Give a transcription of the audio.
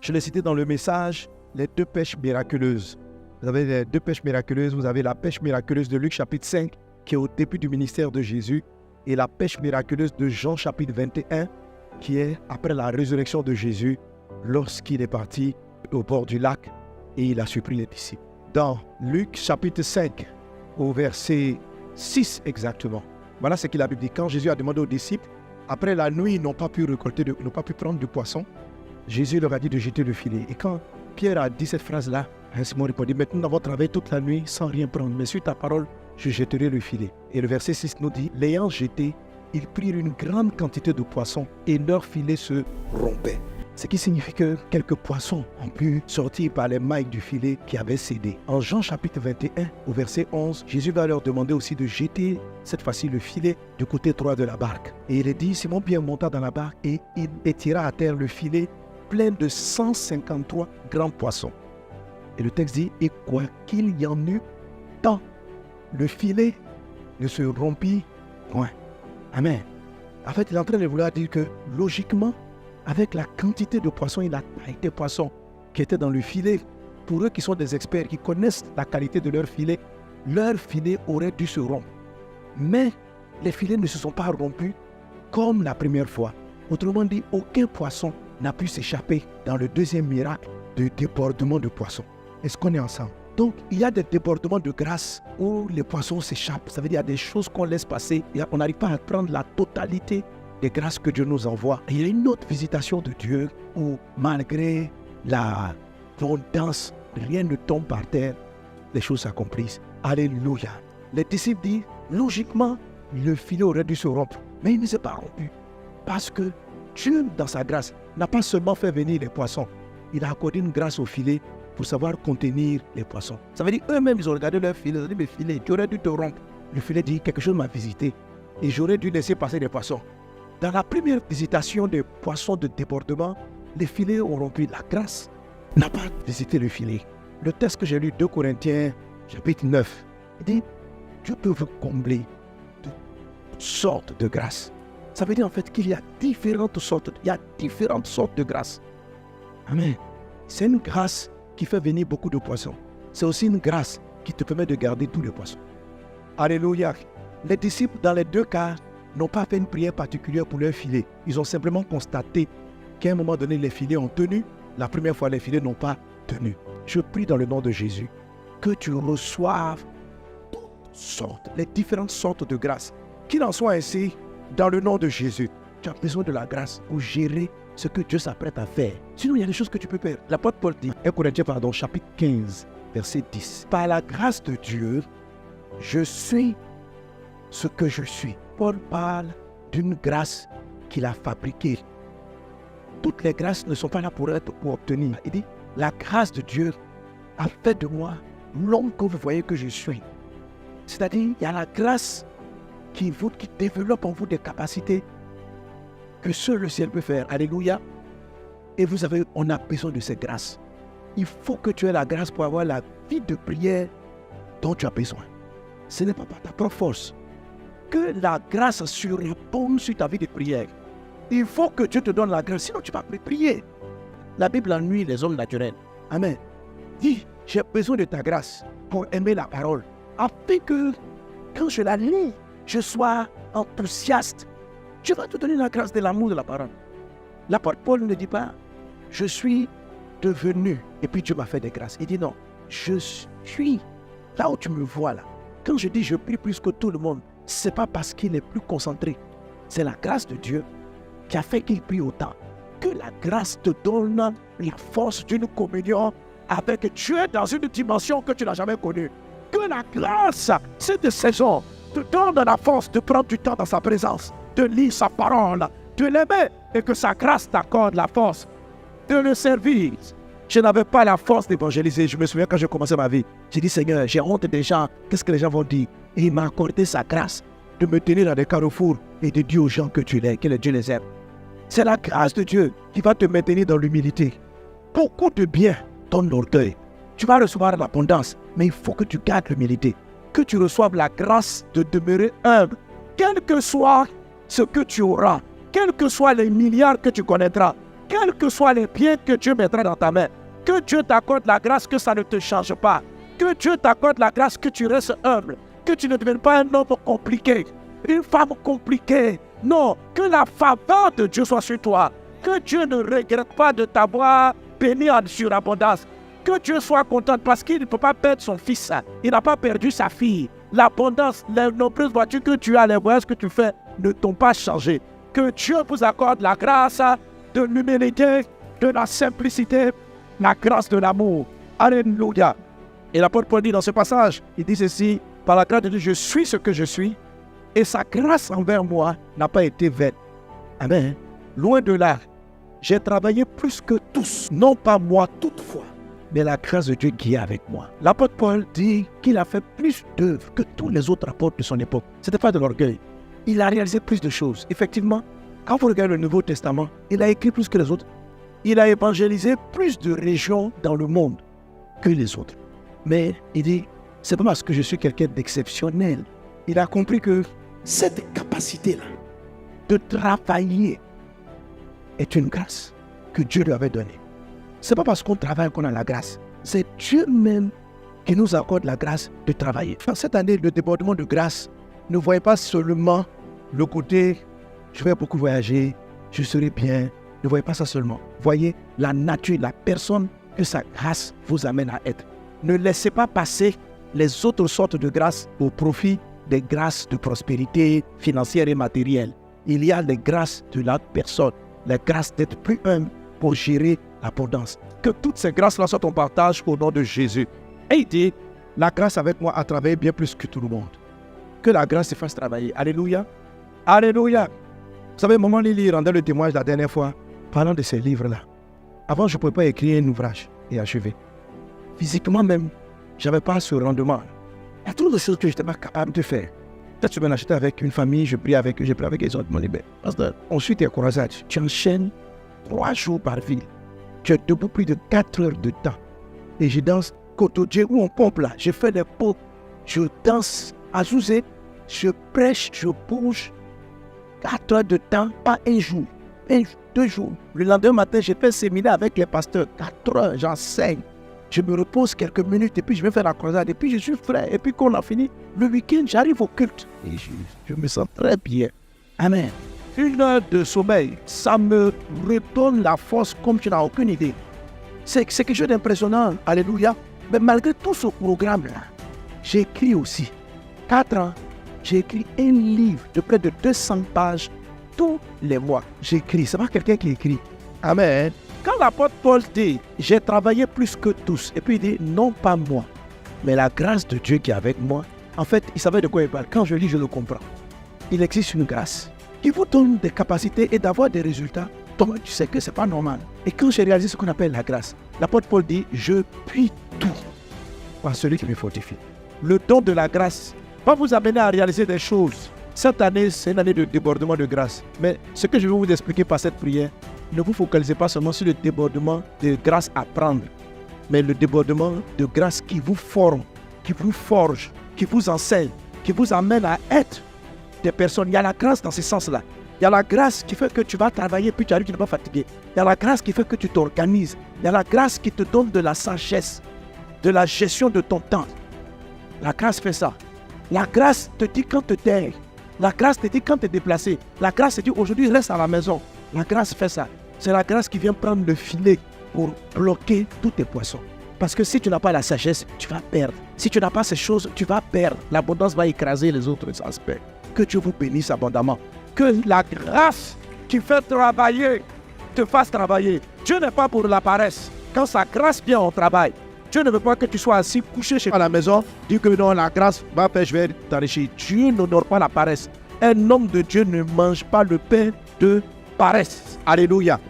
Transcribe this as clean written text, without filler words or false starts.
Je l'ai cité dans le message, les 2 pêches miraculeuses. Vous avez les 2 pêches miraculeuses. Vous avez la pêche miraculeuse de Luc chapitre 5, qui est au début du ministère de Jésus, et la pêche miraculeuse de Jean chapitre 21, qui est après la résurrection de Jésus, lorsqu'il est parti au bord du lac et il a surpris les disciples. Dans Luc chapitre 5, au verset 6 exactement, voilà ce que la Bible dit. Quand Jésus a demandé aux disciples, après la nuit, ils n'ont pas pu prendre du poisson, Jésus leur a dit de jeter le filet. Et quand Pierre a dit cette phrase-là, Simon répondit, maintenant nous avons travaillé toute la nuit sans rien prendre, mais sur ta parole, je jetterai le filet. Et le verset 6 nous dit, l'ayant jeté, ils prirent une grande quantité de poissons et leur filet se rompait. Ce qui signifie que quelques poissons ont pu sortir par les mailles du filet qui avait cédé. En Jean chapitre 21, au verset 11, Jésus va leur demander aussi de jeter cette fois-ci le filet du côté droit de la barque. Et il est dit, Simon-Pierre monta dans la barque et il étira à terre le filet plein de 153 grands poissons. Et le texte dit, et quoi qu'il y en eût tant, le filet ne se rompit point. Amen. En fait, il est en train de vouloir dire que, logiquement, avec la quantité de poissons et la taille des poissons qui étaient dans le filet, pour eux qui sont des experts, qui connaissent la qualité de leur filet aurait dû se rompre. Mais les filets ne se sont pas rompus comme la première fois. Autrement dit, aucun poisson n'a pu s'échapper dans le deuxième miracle de débordement de poissons. Est-ce qu'on est ensemble? Donc, il y a des débordements de grâce où les poissons s'échappent. Ça veut dire qu'il y a des choses qu'on laisse passer et on n'arrive pas à prendre la totalité des grâces que Dieu nous envoie. Et il y a une autre visitation de Dieu où, malgré la abondance, rien ne tombe par terre, les choses s'accomplissent. Alléluia. Les disciples disent, logiquement, le filet aurait dû se rompre, mais il ne s'est pas rompu. Parce que Dieu, dans sa grâce, n'a pas seulement fait venir les poissons, il a accordé une grâce au filet pour savoir contenir les poissons. Ça veut dire eux-mêmes, ils ont regardé leur filet, ils ont dit, mais filet, tu aurais dû te rompre. Le filet dit, quelque chose m'a visité et j'aurais dû laisser passer des poissons. Dans la première visitation des poissons de débordement, les filets ont rompu. La grâce n'a pas visité le filet. Le texte que j'ai lu, 2 Corinthiens, chapitre 9, il dit, Dieu peut vous combler de toutes sortes de grâces. Ça veut dire en fait qu'il y a différentes sortes de grâces. Amen. C'est une grâce qui fait venir beaucoup de poissons. C'est aussi une grâce qui te permet de garder tous les poissons. Alléluia. Les disciples, dans les 2 cas, n'ont pas fait une prière particulière pour leurs filets. Ils ont simplement constaté qu'à un moment donné, les filets ont tenu. La première fois, les filets n'ont pas tenu. Je prie dans le nom de Jésus que tu reçoives toutes sortes, les différentes sortes de grâces. Qu'il en soit ainsi, dans le nom de Jésus. Tu as besoin de la grâce pour gérer ce que Dieu s'apprête à faire. Sinon, il y a des choses que tu peux faire. L'apôtre Paul dit, 1 Corinthiens, chapitre 15, verset 10. Par la grâce de Dieu, je suis ce que je suis. Paul parle d'une grâce qu'il a fabriquée. Toutes les grâces ne sont pas là pour obtenir. Il dit, la grâce de Dieu a fait de moi l'homme que vous voyez que je suis. C'est-à-dire, il y a la grâce qui développe en vous des capacités que seul le ciel peut faire. Alléluia. Et on a besoin de cette grâce. Il faut que tu aies la grâce pour avoir la vie de prière dont tu as besoin. Ce n'est pas par ta propre force. Que la grâce surabonde sur ta vie de prière. Il faut que Dieu te donne la grâce, sinon tu ne vas plus prier. La Bible ennuie les hommes naturels. Amen. Dis, j'ai besoin de ta grâce pour aimer la parole, afin que quand je la lis, je sois enthousiaste. Dieu va te donner la grâce de l'amour de la parole. L'apôtre Paul ne dit pas, je suis devenu, et puis Dieu m'a fait des grâces. Il dit non, je suis là où tu me vois là. Quand je dis je prie plus que tout le monde, ce n'est pas parce qu'il est plus concentré. C'est la grâce de Dieu qui a fait qu'il prie autant. Que la grâce te donne la force d'une communion avec Dieu dans une dimension que tu n'as jamais connue. Que la grâce, cette saison, te donne la force de prendre du temps dans sa présence, de lire sa parole, de l'aimer, et que sa grâce t'accorde la force de le servir. Je n'avais pas la force d'évangéliser. Je me souviens quand j'ai commencé ma vie, j'ai dit Seigneur, j'ai honte des gens, qu'est-ce que les gens vont dire? Et il m'a accordé sa grâce de me tenir dans des carrefours et de dire aux gens que tu l'es, que Dieu les aime. C'est la grâce de Dieu qui va te maintenir dans l'humilité. Beaucoup de bien donne l'orgueil. Tu vas recevoir l'abondance, mais il faut que tu gardes l'humilité. Que tu reçoives la grâce de demeurer humble. Quel que soit ce que tu auras, quels que soient les milliards que tu connaîtras, quels que soient les biens que Dieu mettra dans ta main, que Dieu t'accorde la grâce que ça ne te change pas, que Dieu t'accorde la grâce que tu restes humble, que tu ne deviennes pas un homme compliqué, une femme compliquée. Non, que la faveur de Dieu soit sur toi, que Dieu ne regrette pas de t'avoir béni en surabondance, que Dieu soit content parce qu'il ne peut pas perdre son fils, il n'a pas perdu sa fille. L'abondance, les nombreuses voitures que tu as, les voyages que tu fais ne t'ont pas changé. Que Dieu vous accorde la grâce de l'humilité, de la simplicité, la grâce de l'amour. Alléluia. Et l'apôtre Paul dit dans ce passage, il dit ceci, par la grâce de Dieu, je suis ce que je suis, et sa grâce envers moi n'a pas été vaine. Amen. Loin de là, j'ai travaillé plus que tous, non pas moi toutefois, mais la grâce de Dieu qui est avec moi. L'apôtre Paul dit qu'il a fait plus d'œuvres que tous les autres apôtres de son époque. Ce n'était pas de l'orgueil. Il a réalisé plus de choses. Effectivement, quand vous regardez le Nouveau Testament, il a écrit plus que les autres. Il a évangélisé plus de régions dans le monde que les autres. Mais il dit, c'est pas parce que je suis quelqu'un d'exceptionnel. Il a compris que cette capacité-là de travailler est une grâce que Dieu lui avait donnée. C'est pas parce qu'on travaille qu'on a la grâce. C'est Dieu même qui nous accorde la grâce de travailler. Dans cette année, le débordement de grâce, ne voyez pas seulement le côté « je vais beaucoup voyager, je serai bien ». Ne voyez pas ça seulement. Voyez la nature, la personne que sa grâce vous amène à être. Ne laissez pas passer les autres sortes de grâces au profit des grâces de prospérité financière et matérielle. Il y a les grâces de la personne, les grâces d'être plus humble pour gérer l'abondance. Que toutes ces grâces-là soient en partage au nom de Jésus. Et il dit, la grâce avec moi a travaillé bien plus que tout le monde. Que la grâce se fasse travailler. Alléluia. Alléluia. Vous savez, Maman Lily rendait le témoignage la dernière fois, parlant de ces livres-là. Avant, je ne pouvais pas écrire un ouvrage et achever. Physiquement même, je n'avais pas ce rendement. Il y a trop de choses que je n'étais pas capable de faire. Cette semaine, j'étais avec une famille, je prie avec eux, je prie avec les autres. Ensuite, tu es croisade. Tu enchaînes 3 jours par ville. Tu es debout plus de 4 heures de temps. Et je danse Koto Dieu où on pompe là. Je fais des pots. Je danse à Zouzé. Je prêche, je bouge. 4 heures de temps, pas un jour. 2 jours. Le lendemain matin, j'ai fait un séminaire avec les pasteurs. 4 heures, j'enseigne. Je me repose quelques minutes et puis je vais faire la croisade. Et puis je suis frais. Et puis quand on a fini, le week-end, j'arrive au culte. Et je me sens très bien. Amen. 1 heure de sommeil, ça me redonne la force comme tu n'as aucune idée. C'est quelque chose d'impressionnant. Alléluia. Mais malgré tout ce programme-là, j'ai écrit aussi. 4 ans, j'ai écrit un livre de près de 200 pages tous les mois. J'écris. C'est pas quelqu'un qui écrit. Amen. Quand l'apôtre Paul dit, j'ai travaillé plus que tous, et puis il dit, non pas moi, mais la grâce de Dieu qui est avec moi, en fait, il savait de quoi il parle. Quand je lis, je le comprends. Il existe une grâce qui vous donne des capacités et d'avoir des résultats. Toi, tu sais que ce n'est pas normal. Et quand j'ai réalisé ce qu'on appelle la grâce, l'apôtre Paul dit, je puis tout par celui qui me fortifie. Le don de la grâce va vous amener à réaliser des choses. Cette année, c'est une année de débordement de grâce. Mais ce que je vais vous expliquer par cette prière, ne vous focalisez pas seulement sur le débordement de grâce à prendre, mais le débordement de grâce qui vous forme, qui vous forge, qui vous enseigne, qui vous amène à être des personnes. Il y a la grâce dans ce sens-là. Il y a la grâce qui fait que tu vas travailler puis tu arrives, tu n'es pas fatigué. Il y a la grâce qui fait que tu t'organises. Il y a la grâce qui te donne de la sagesse, de la gestion de ton temps. La grâce fait ça. La grâce te dit quand te taire. La grâce te dit quand te déplacer. La grâce te dit aujourd'hui reste à la maison. La grâce fait ça. C'est la grâce qui vient prendre le filet pour bloquer tous tes poissons. Parce que si tu n'as pas la sagesse, tu vas perdre. Si tu n'as pas ces choses, tu vas perdre. L'abondance va écraser les autres aspects. Que Dieu vous bénisse abondamment. Que la grâce qui fait travailler te fasse travailler. Dieu n'est pas pour la paresse. Quand sa grâce vient au travail, Dieu ne veut pas que tu sois assis, couché chez toi à la maison, dire que non, la grâce va faire, je vais t'enrichir. Dieu n'honore pas la paresse. Un homme de Dieu ne mange pas le pain de paresse. Alléluia.